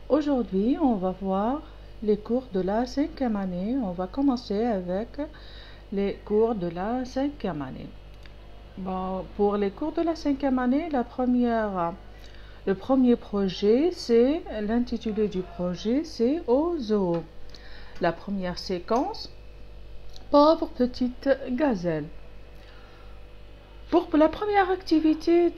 Aujourd'hui, on va voir les cours de la cinquième année. On va commencer avec les cours de la cinquième année. Bon, pour les cours de la cinquième année, le premier projet, c'est l'intitulé du projet, c'est au zoo. La première séquence, pauvre petite gazelle. Pour la première activité,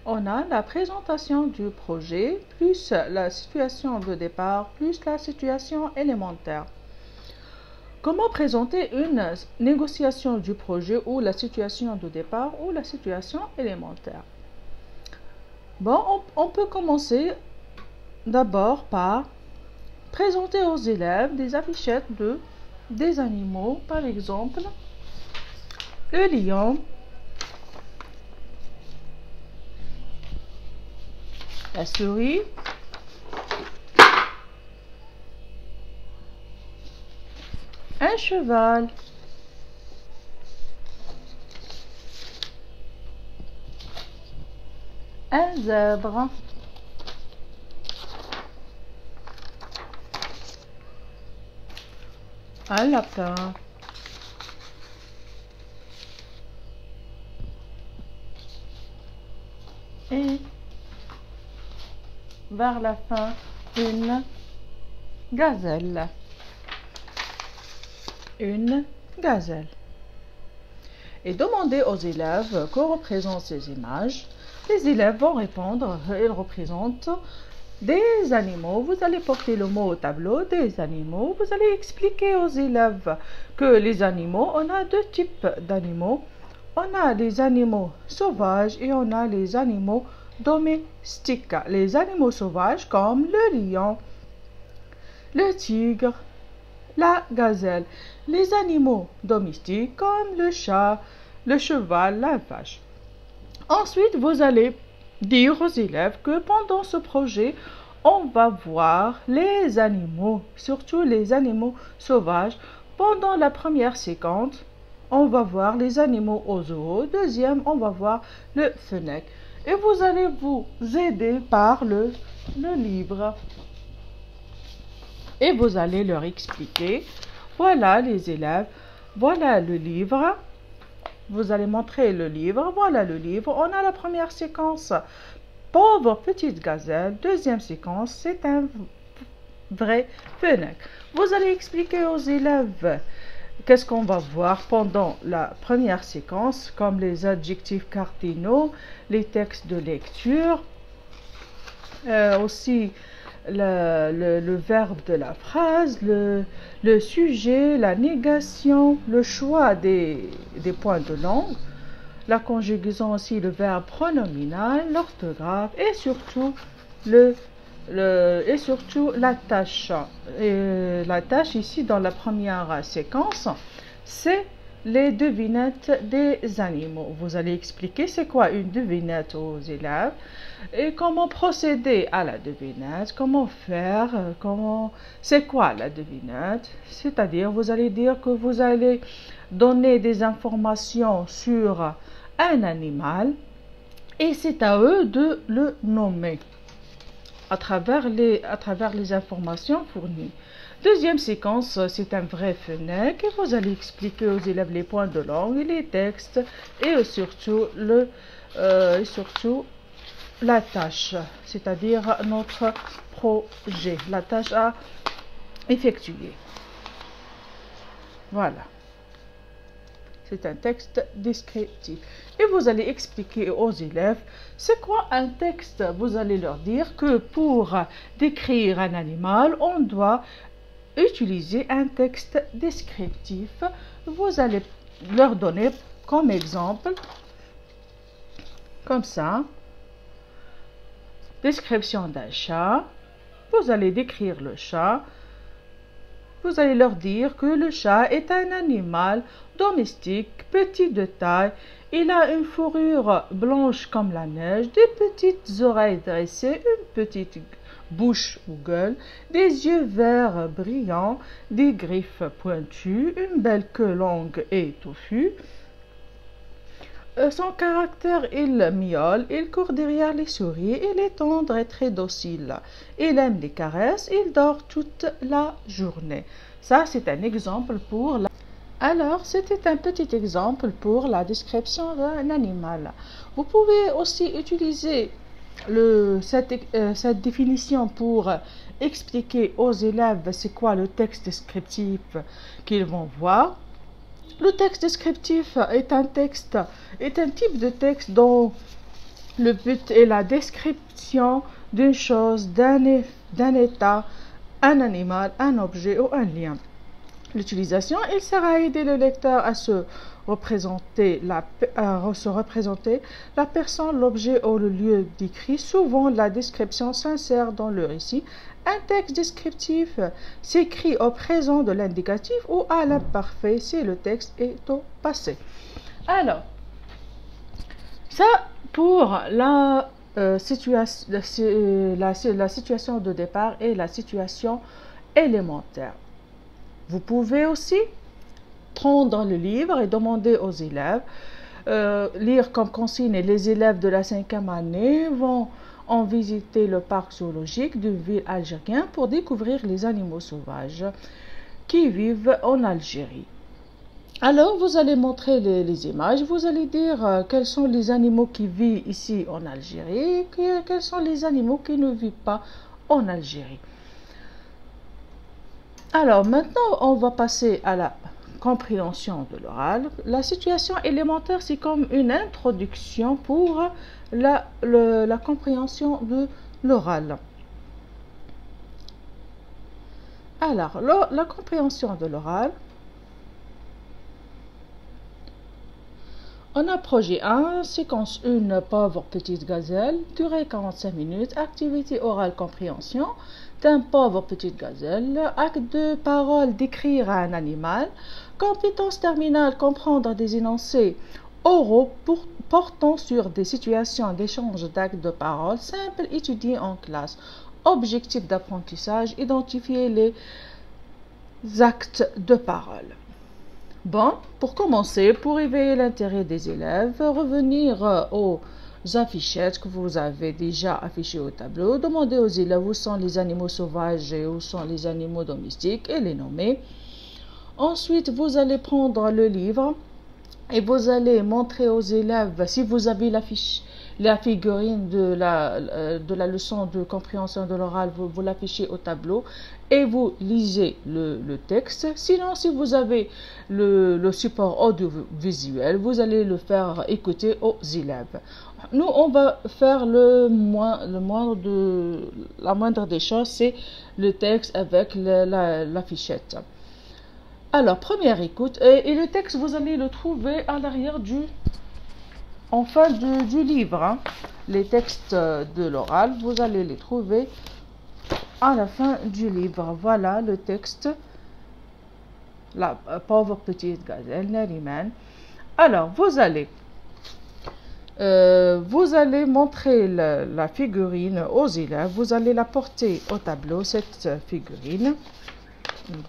on a la présentation du projet, plus la situation de départ, plus la situation élémentaire. Comment présenter une négociation du projet ou la situation de départ ou la situation élémentaire? Bon, on peut commencer d'abord par présenter aux élèves des affichettes des animaux, par exemple le lion, la souris, un cheval, un zèbre, un lapin, et vers la fin, une gazelle. Une gazelle. Et demandez aux élèves que représentent ces images. Les élèves vont répondre, ils représentent des animaux. Vous allez porter le mot au tableau, des animaux. Vous allez expliquer aux élèves que les animaux, on a deux types d'animaux. On a les animaux sauvages et on a les animaux domestiques. Les animaux sauvages comme le lion, le tigre, la gazelle. Les animaux domestiques comme le chat, le cheval, la vache. Ensuite, vous allez dire aux élèves que pendant ce projet, on va voir les animaux, surtout les animaux sauvages. Pendant la première séquence, on va voir les animaux au zoo. Deuxième, on va voir le fennec. Et vous allez vous aider par le livre. Et vous allez leur expliquer, voilà les élèves, voilà le livre. Vous allez montrer le livre, voilà le livre. On a la première séquence, pauvre petite gazelle. Deuxième séquence, c'est un vrai fennec. Vous allez expliquer aux élèves qu'est-ce qu'on va voir pendant la première séquence, comme les adjectifs cardinaux, les textes de lecture, aussi le verbe de la phrase, le sujet, la négation, le choix des points de langue, la conjugaison aussi, le verbe pronominal, l'orthographe et surtout la tâche. Et la tâche ici dans la première séquence, c'est les devinettes des animaux. Vous allez expliquer c'est quoi une devinette aux élèves et comment procéder à la devinette, comment faire, c'est quoi la devinette. C'est-à-dire, vous allez dire que vous allez donner des informations sur un animal et c'est à eux de le nommer à travers les informations fournies. Deuxième séquence, c'est un vrai fennec et vous allez expliquer aux élèves les points de langue et les textes et surtout la tâche, c'est-à-dire notre projet, la tâche à effectuer. Voilà. C'est un texte descriptif. Et vous allez expliquer aux élèves c'est quoi un texte. Vous allez leur dire que pour décrire un animal, on doit utiliser un texte descriptif. Vous allez leur donner comme exemple, comme ça, description d'un chat. Vous allez décrire le chat. Vous allez leur dire que le chat est un animal domestique, petit de taille. Il a une fourrure blanche comme la neige, des petites oreilles dressées, une petite bouche ou gueule, des yeux verts brillants, des griffes pointues, une belle queue longue et touffue. son caractère, il miaule, il court derrière les souris, il est tendre et très docile. Il aime les caresses, il dort toute la journée. Ça, c'est un exemple pour la... Alors, c'était un petit exemple pour la description d'un animal. Vous pouvez aussi utiliser cette définition pour expliquer aux élèves c'est quoi le texte descriptif qu'ils vont voir. Le texte descriptif est un type de texte dont le but est la description d'une chose, d'un état, un animal, un objet ou un lien. L'utilisation, il sert à aider le lecteur à se représenter la personne, l'objet ou le lieu décrit. Souvent, la description s'insère dans le récit. Un texte descriptif s'écrit au présent de l'indicatif ou à l'imparfait si le texte est au passé. Alors, ça pour la situation de départ et la situation élémentaire. Vous pouvez aussi prendre le livre et demander aux élèves, lire comme consigne. Les élèves de la 5e année vont en visiter le parc zoologique d'une ville algérienne pour découvrir les animaux sauvages qui vivent en Algérie. Alors, vous allez montrer les images, vous allez dire quels sont les animaux qui vivent ici en Algérie, quels sont les animaux qui ne vivent pas en Algérie. Alors, maintenant, on va passer à la compréhension de l'oral. La situation élémentaire, c'est comme une introduction pour la compréhension de l'oral. Alors, la compréhension de l'oral. On a projet 1, séquence 1, pauvre petite gazelle, durée 45 minutes, activité orale compréhension, d'un pauvre petite gazelle, acte de parole décrire un animal, compétence terminale comprendre des énoncés oraux portant sur des situations d'échange d'actes de parole, simple étudier en classe, objectif d'apprentissage, identifier les actes de parole. Bon, pour commencer, pour éveiller l'intérêt des élèves, revenir aux affichettes que vous avez déjà affichées au tableau. Demandez aux élèves où sont les animaux sauvages et où sont les animaux domestiques et les nommer. Ensuite, vous allez prendre le livre et vous allez montrer aux élèves, si vous avez la figurine de la leçon de compréhension de l'oral, vous l'affichez au tableau et vous lisez le texte. Sinon, si vous avez le support audiovisuel, vous allez le faire écouter aux élèves. Nous, on va faire la moindre des choses, c'est le texte avec l'affichette. Alors, première écoute, et le texte, vous allez le trouver à l'arrière en fin du livre. Hein. Les textes de l'oral, vous allez les trouver à la fin du livre. Voilà le texte. La pauvre petite gazelle, Nariman. Alors, vous allez montrer la figurine aux élèves. Vous allez la porter au tableau, cette figurine.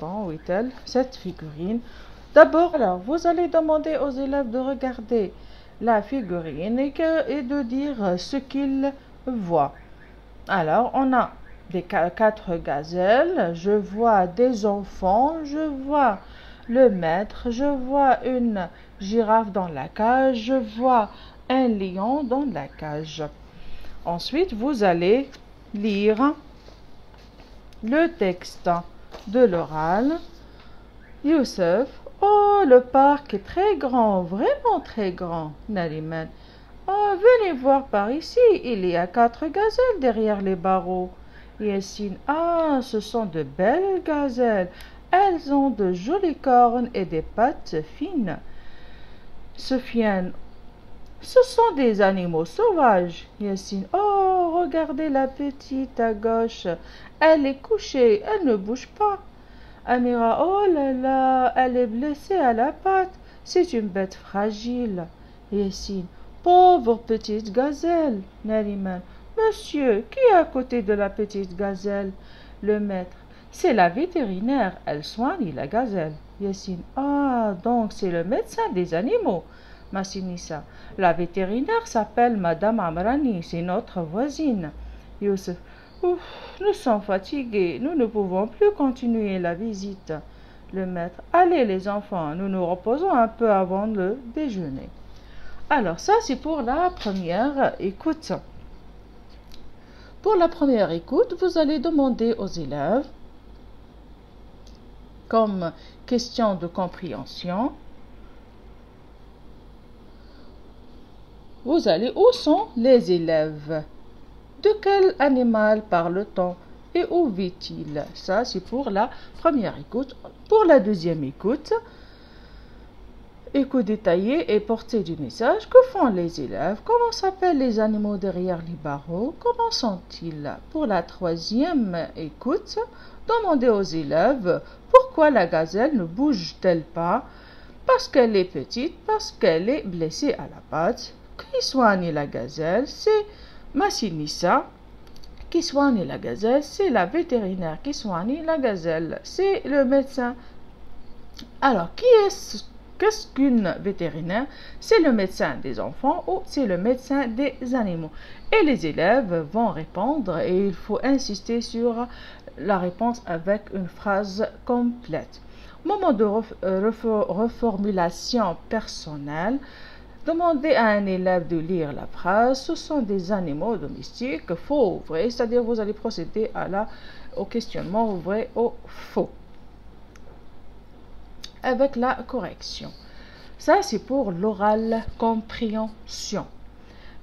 Bon, où est-elle? Cette figurine. D'abord, alors, vous allez demander aux élèves de regarder la figurine et de dire ce qu'ils voient. Alors, on a des 4 gazelles, je vois des enfants, je vois le maître, je vois une girafe dans la cage, je vois un lion dans la cage. Ensuite, vous allez lire le texte de l'oral. Youssef, oh, le parc est très grand, vraiment très grand. Nariman, oh, venez voir par ici, il y a 4 gazelles derrière les barreaux. Yassine, ah, ce sont de belles gazelles, elles ont de jolies cornes et des pattes fines. Sofiane, ce sont des animaux sauvages. Yassine, oh, regardez la petite à gauche, elle est couchée, elle ne bouge pas. Amira, oh là là, elle est blessée à la patte, c'est une bête fragile. Yassine, pauvre petite gazelle. Nariman, monsieur, qui est à côté de la petite gazelle? Le maître, c'est la vétérinaire, elle soigne la gazelle. Yassine, ah, donc c'est le médecin des animaux. Massinissa. La vétérinaire s'appelle Madame Amrani, c'est notre voisine. Youssef. Ouf, nous sommes fatigués, nous ne pouvons plus continuer la visite. Le maître. Allez les enfants, nous nous reposons un peu avant le déjeuner. Alors ça c'est pour la première écoute. Pour la première écoute, vous allez demander aux élèves comme question de compréhension. Vous allez, où sont les élèves? De quel animal parle-t-on et où vit-il? Ça, c'est pour la première écoute. Pour la deuxième écoute, écoute détaillée et portée du message. Que font les élèves? Comment s'appellent les animaux derrière les barreaux? Comment sont-ils? Pour la troisième écoute, demandez aux élèves pourquoi la gazelle ne bouge-t-elle pas? Parce qu'elle est petite, parce qu'elle est blessée à la patte. Qui soigne la gazelle? C'est Massinissa. Qui soigne la gazelle? C'est la vétérinaire. Qui soigne la gazelle? C'est le médecin. Alors, qu'est-ce qu'une vétérinaire? C'est le médecin des enfants ou c'est le médecin des animaux. Et les élèves vont répondre et il faut insister sur la réponse avec une phrase complète. Moment de reformulation personnelle. Demandez à un élève de lire la phrase. Ce sont des animaux domestiques, faux ou vrai, c'est-à-dire vous allez procéder au questionnement vrai ou faux avec la correction. Ça, c'est pour l'oral compréhension.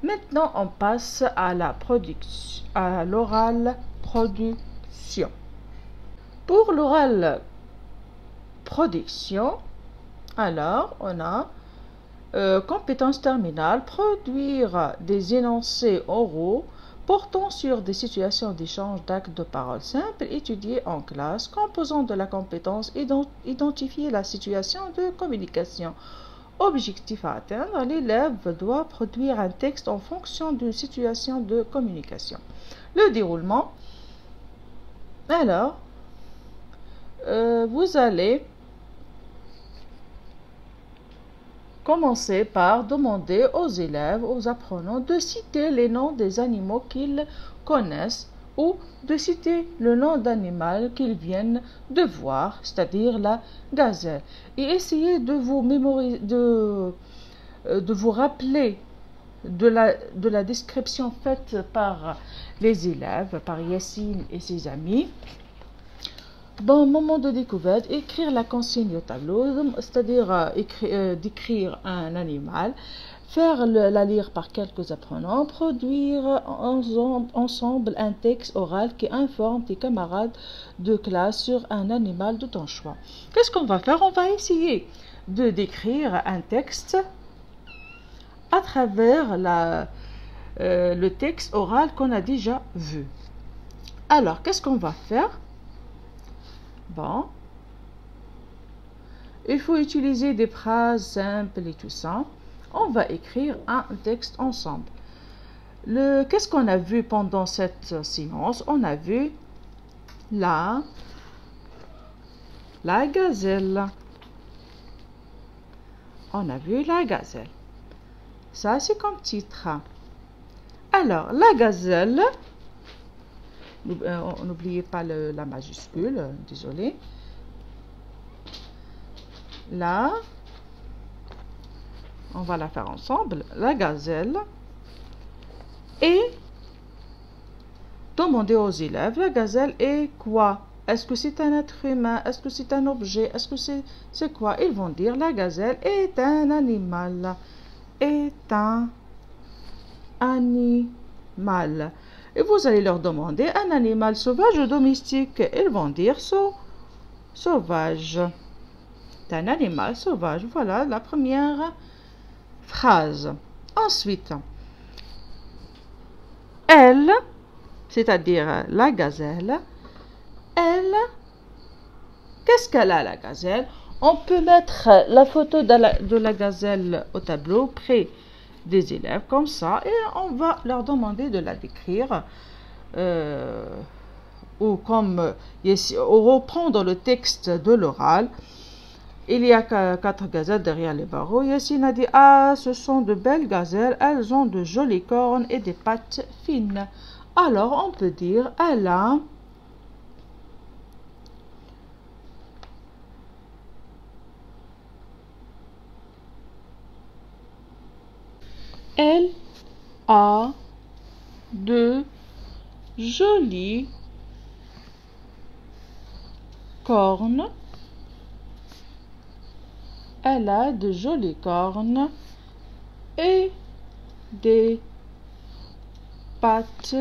Maintenant, on passe à l'oral production. Pour l'oral production, alors, on a compétence terminale, produire des énoncés oraux portant sur des situations d'échange d'actes de parole simples étudiées en classe, composant de la compétence identifier la situation de communication. Objectif à atteindre, l'élève doit produire un texte en fonction d'une situation de communication. Le déroulement, alors, vous allez commencer par demander aux élèves, aux apprenants, de citer les noms des animaux qu'ils connaissent ou de citer le nom d'animal qu'ils viennent de voir, c'est-à-dire la gazelle. Et essayez de vous mémoriser, de vous rappeler de la description faite par les élèves, par Yassine et ses amis. Bon, moment de découverte, écrire la consigne au tableau, c'est-à-dire décrire un animal, faire la lire par quelques apprenants, produire ensemble un texte oral qui informe tes camarades de classe sur un animal de ton choix. Qu'est-ce qu'on va faire? On va essayer de décrire un texte à travers le texte oral qu'on a déjà vu. Alors, qu'est-ce qu'on va faire? Bon, il faut utiliser des phrases simples et tout ça. On va écrire un texte ensemble. Qu'est-ce qu'on a vu pendant cette séance? On a vu la gazelle. On a vu la gazelle. Ça, c'est comme titre. Alors, la gazelle, n'oubliez pas la majuscule, désolé. Là, on va la faire ensemble. La gazelle. Et demander aux élèves, la gazelle est quoi? Est-ce que c'est un être humain? Est-ce que c'est un objet? Est-ce que c'est quoi? Ils vont dire, la gazelle est un animal. Est un animal. Et vous allez leur demander un animal sauvage ou domestique. Ils vont dire sauvage. C'est un animal sauvage. Voilà la première phrase. Ensuite, elle, c'est-à-dire la gazelle, elle, qu'est-ce qu'elle a la gazelle? On peut mettre la photo de la gazelle au tableau près des élèves comme ça et on va leur demander de la décrire ou reprendre le texte de l'oral Il y a 4 gazelles derrière les barreaux. Yassine a dit: ah, ce sont de belles gazelles, elles ont de jolies cornes et des pattes fines. Alors on peut dire elle a de jolies cornes. Elle a de jolies cornes et des pattes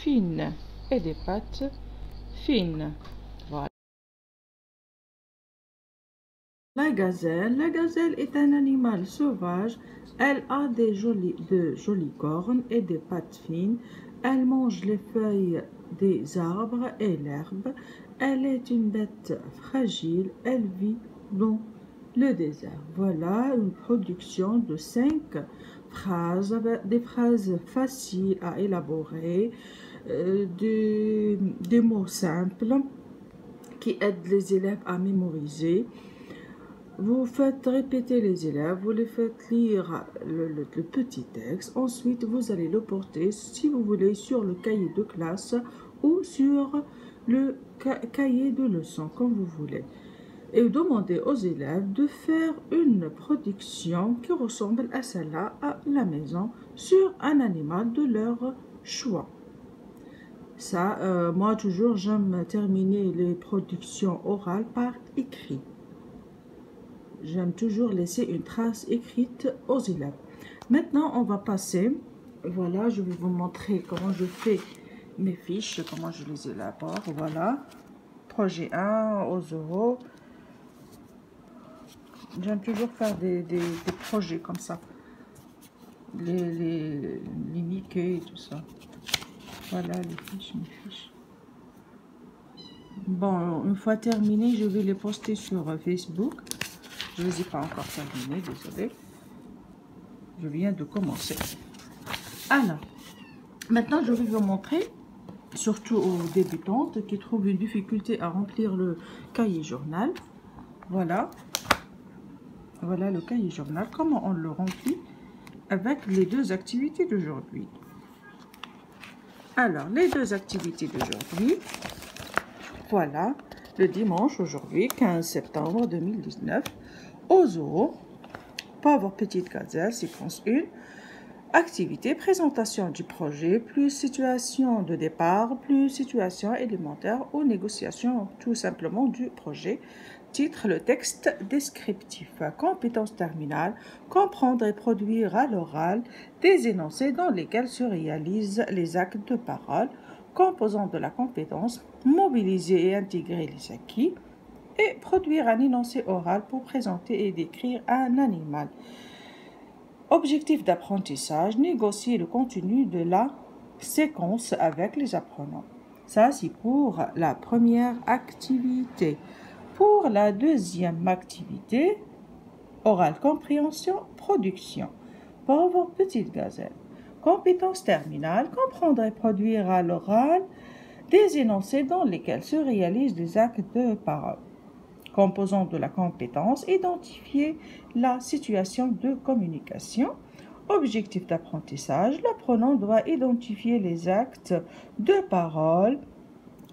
fines. Voilà. La gazelle est un animal sauvage. Elle a de jolies cornes et des pattes fines. Elle mange les feuilles des arbres et l'herbe. Elle est une bête fragile. Elle vit dans le désert. Voilà une production de 5 phrases, des phrases faciles à élaborer, des mots simples qui aident les élèves à mémoriser. Vous faites répéter les élèves, vous les faites lire le petit texte. Ensuite, vous allez le porter, si vous voulez, sur le cahier de classe ou sur le cahier de leçon, comme vous voulez. Et demandez aux élèves de faire une production qui ressemble à celle-là à la maison sur un animal de leur choix. Ça, moi, toujours, j'aime terminer les productions orales par écrit. J'aime toujours laisser une trace écrite aux élèves. Maintenant, on va passer. Voilà, je vais vous montrer comment je fais mes fiches, comment je les élabore. Voilà, projet 1 aux euros. J'aime toujours faire des projets comme ça. Les Mickey et tout ça. Voilà les fiches, mes fiches. Bon, une fois terminé, je vais les poster sur Facebook. Je ne les ai pas encore terminés, désolé. Je viens de commencer. Alors, maintenant je vais vous montrer, surtout aux débutantes qui trouvent une difficulté à remplir le cahier journal. Voilà. Voilà le cahier journal, comment on le remplit avec les 2 activités d'aujourd'hui. Alors, les 2 activités d'aujourd'hui, voilà, le dimanche aujourd'hui, 15 septembre 2019, aux zoo, pauvre petite gazelle, séquence 1, activité, présentation du projet, plus situation de départ, plus situation élémentaire ou négociation tout simplement du projet. Titre, le texte descriptif. Compétence terminale, comprendre et produire à l'oral des énoncés dans lesquels se réalisent les actes de parole. Composant de la compétence, mobiliser et intégrer les acquis et produire un énoncé oral pour présenter et décrire un animal. Objectif d'apprentissage, négocier le contenu de la séquence avec les apprenants. Ça, c'est pour la première activité. Pour la deuxième activité, orale, compréhension, production. Pauvre petite gazelle. Compétence terminale, comprendre et produire à l'oral des énoncés dans lesquels se réalisent des actes de parole. Composant de la compétence, identifier la situation de communication. Objectif d'apprentissage, l'apprenant doit identifier les actes de parole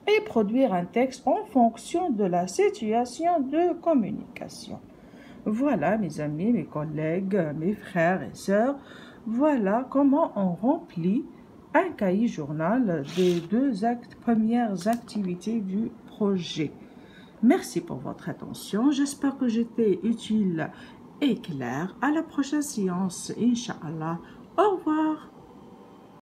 et produire un texte en fonction de la situation de communication. Voilà mes amis, mes collègues, mes frères et sœurs, voilà comment on remplit un cahier journal des 2 premières activités du projet. Merci pour votre attention. J'espère que j'étais utile et claire. À la prochaine séance, Inch'Allah. Au revoir.